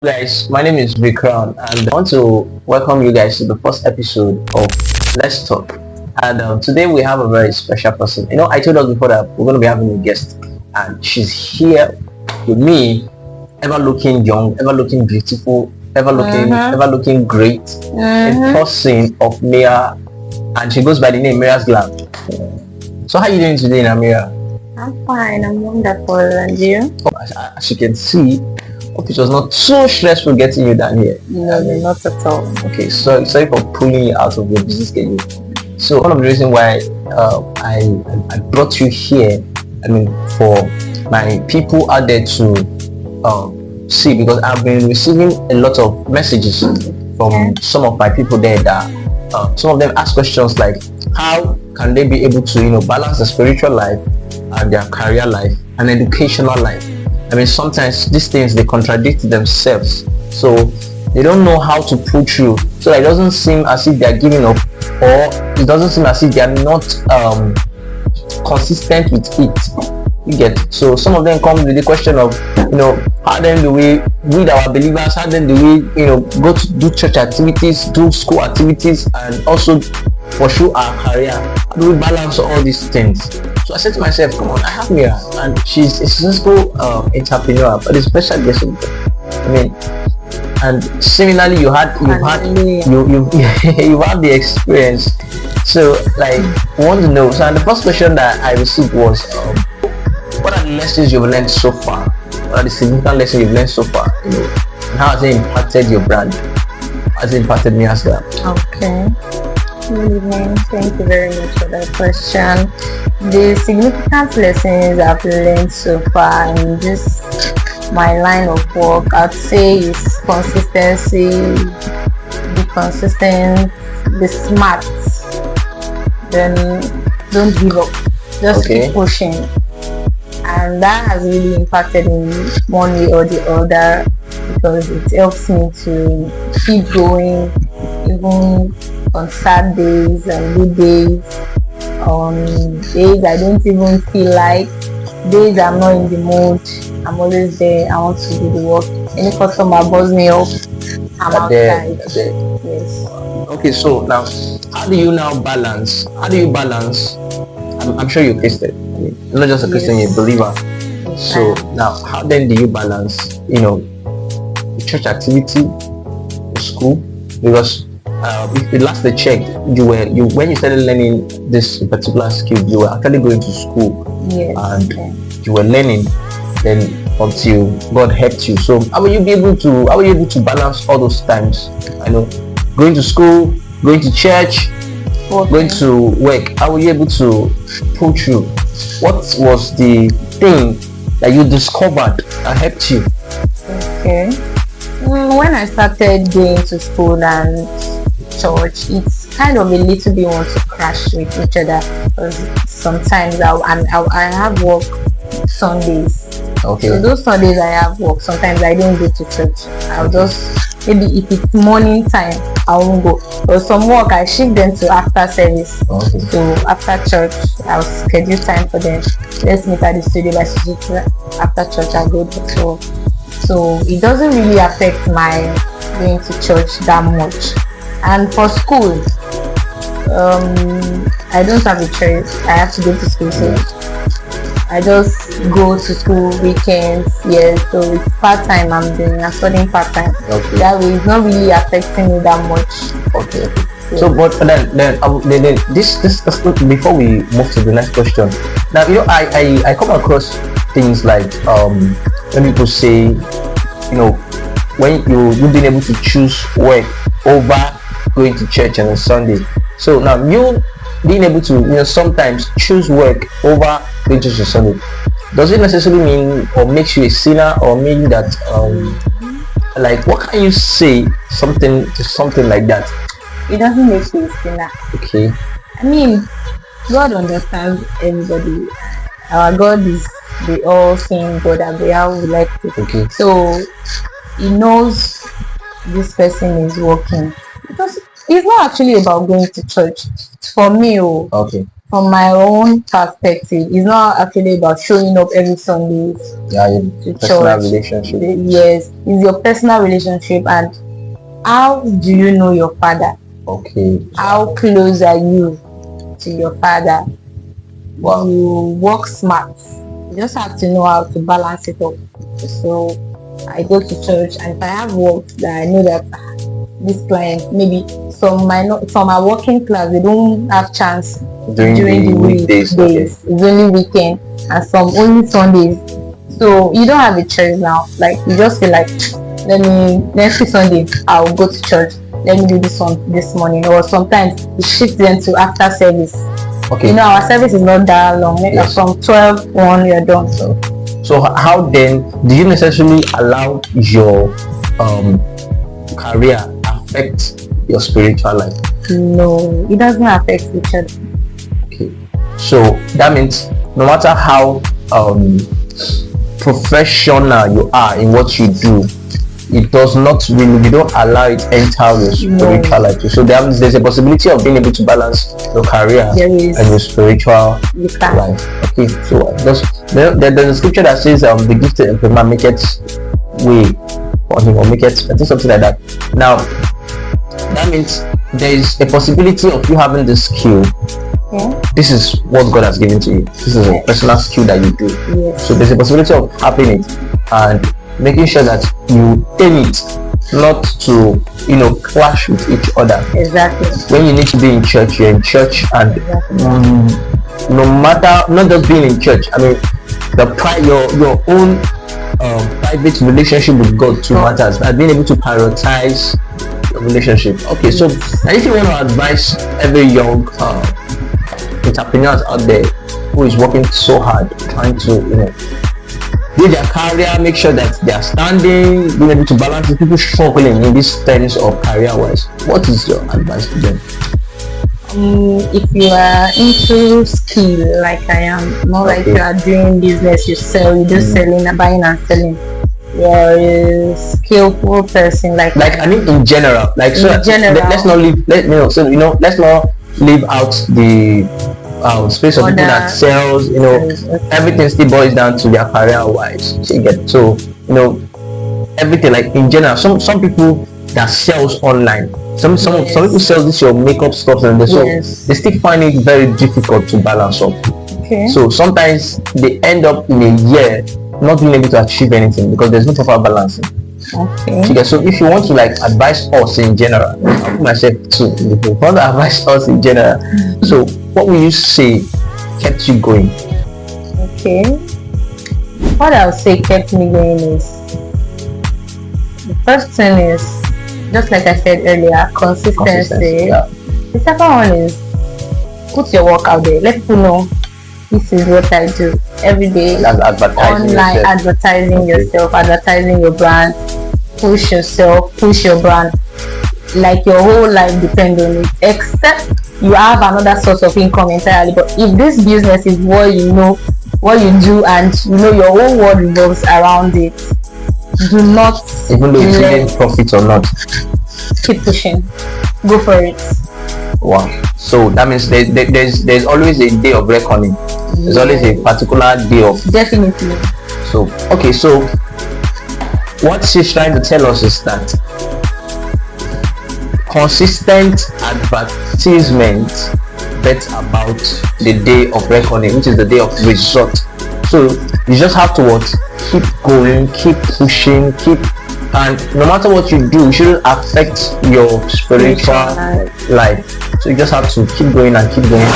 Guys, my name is Vikram and I want to welcome you guys to the first episode of Let's Talk. And today we have a very special person. I told us before that we're going to be having a guest, and she's here with me, ever looking young, ever looking beautiful, ever looking great, a person of Mira, and she goes by the name Mira's Glam. So how are you doing today, Mira? I'm fine, I'm wonderful, and you? As you can see, hope it was not so stressful getting you down here. No, not at all. Okay, so sorry for pulling you out of your busy schedule. So one of the reasons why I brought you here, for my people out there to see, because I've been receiving a lot of messages from some of my people there that some of them ask questions like, how can they be able to balance the spiritual life and their career life and educational life? Sometimes these things, they contradict themselves, so they don't know how to pull through. So it doesn't seem as if they're giving up, or it doesn't seem as if they're not consistent with it. You get? So some of them come with the question of, how then do we read our believers? How then do we, go to do church activities, do school activities, and also pursue our career? How do we balance all these things? So I said to myself, come on, I have Mira, and she's a successful entrepreneur, but a special guest. And similarly, you've had the experience. So like, I want to know. So, and the first question that I received was, what are the lessons you've learned so far? What are the significant lessons you've learned so far? And how has it impacted your brand? How has it impacted me as well? Okay. Good evening. Thank you very much for that question. The significant lessons I've learned so far in this my line of work, I'd say, is consistency. Be consistent. Be smart. Then don't give up. Just keep pushing. And that has really impacted me one way or the other, because it helps me to keep going even on sad days and good days, on days I don't even feel like, days I'm not in the mood. I'm always there. I want to do the work. Any customer buzz me up, I'm outside. Yes. Okay, so now how do you balance? I'm sure you faced it. You're not just a Christian, you're a believer. So now, how then do you balance, the church activity, the school? Because if the last I checked, when you started learning this particular skill, you were actually going to school, and you were learning, then until God helped you. So how were you able to balance all those times? Going to school, going to church, going to work. How were you able to pull through? What was the thing that you discovered that helped you? Okay. When I started going to school and church, it's kind of a little bit want to crash with each other, because sometimes I have work Sundays. Okay. So those Sundays I have work, sometimes I don't go to church. I'll just, maybe if it's morning time, I won't go. But some work I shift them to after service. Okay. So after church, I'll schedule time for them. Let's meet at the studio by 6. After church, I go to work. So it doesn't really affect my going to church that much. And for school, I don't have a choice. I have to go to school, so I just go to school weekends. Yes, so it's part-time. I'm studying part-time. Okay. That way, it's not really affecting me that much. Okay. So, but then this before we move to the next question. Now, I come across things like when people say, when you've been able to choose work over going to church on a Sunday. So now you being able to sometimes choose work over going to church on Sunday, does it necessarily mean or makes you a sinner, or mean that like, what can you say something like that? It doesn't make you a sinner. Okay. God understands everybody. Our God is the all-seeing God, and we how we like it. Okay. So He knows this person is working, because it's not actually about going to church. For me, okay, from my own perspective, it's not actually about showing up every Sunday Yeah, your to personal church. relationship. Yes, it's your personal relationship, and how do you know your father? Okay. How close are you to your father? Wow. You work smart. You just have to know how to balance it up. So I go to church, and if I have work that I know that this client, maybe some are working class, they don't have chance During the weekdays, okay. It's only weekend, and some only Sundays. So you don't have a choice now. Like you just feel like, next week Sunday I'll go to church. Let me do this one this morning. Or sometimes we shift them to after service. Okay. You know, our service is not that long. Like Yes. from 12 you're done. So how then do you necessarily allow your career affect your spiritual life? No, it doesn't affect each other. Okay. So that means no matter how professional you are in what you do, it does not really, you don't allow it enter your spiritual life. So there's a possibility of being able to balance your career and your spiritual life. Okay, so there's a scripture that says the gifted employment make it way for him, or make it, I think something like that. Now that means there is a possibility of you having this skill. Yeah. This is what God has given to you. This is a personal skill that you do. Yes. So there's a possibility of having it and making sure that you tame it, not to clash with each other. Exactly. When you need to be in church, you're in church, and no matter, not just being in church, I mean your own private relationship with God too matters, and being able to prioritize your relationship. Okay, so if you want to advise every young entrepreneurs out there who is working so hard trying to build their career, make sure that they are standing, being able to balance the people struggling in these terms of career wise, what is your advice to them? If you are into skill like I am, not like you are doing business, you sell, you do selling, buying and selling, you're a skillful person like I mean in general, like so in general, let's not leave let's not leave out the space of people that sells, everything still boils down to their career wise. So you get, so everything, like in general, some people that sells online, some people sell this your makeup stuff, and they still find it very difficult to balance up. Okay. So sometimes they end up in a year not being able to achieve anything because there's no proper balancing. Okay. So if you want to advise us in general, I'll put myself too. If you want to advise us in general, so what will you say kept you going? Okay. What I'll say kept me going is, the first thing is, just like I said earlier, consistency. Yeah. The second one is, put your work out there. Let people know this is what I do every day. Advertising online yourself. advertising yourself, advertising your brand, push yourself, push your brand, like your whole life depends on it, except you have another source of income entirely. But if this business is what you know, what you do, and your whole world revolves around it, do not, even though it's getting profit or not, keep pushing, go for it. Wow. So that means there's always a day of reckoning. There's always a particular day of, definitely. So okay, so what she's trying to tell us is that consistent advertisement bet about the day of reckoning, which is the day of result. So you just have to keep going, keep pushing, and no matter what you do, it shouldn't affect your spiritual life. So you just have to keep going and keep going.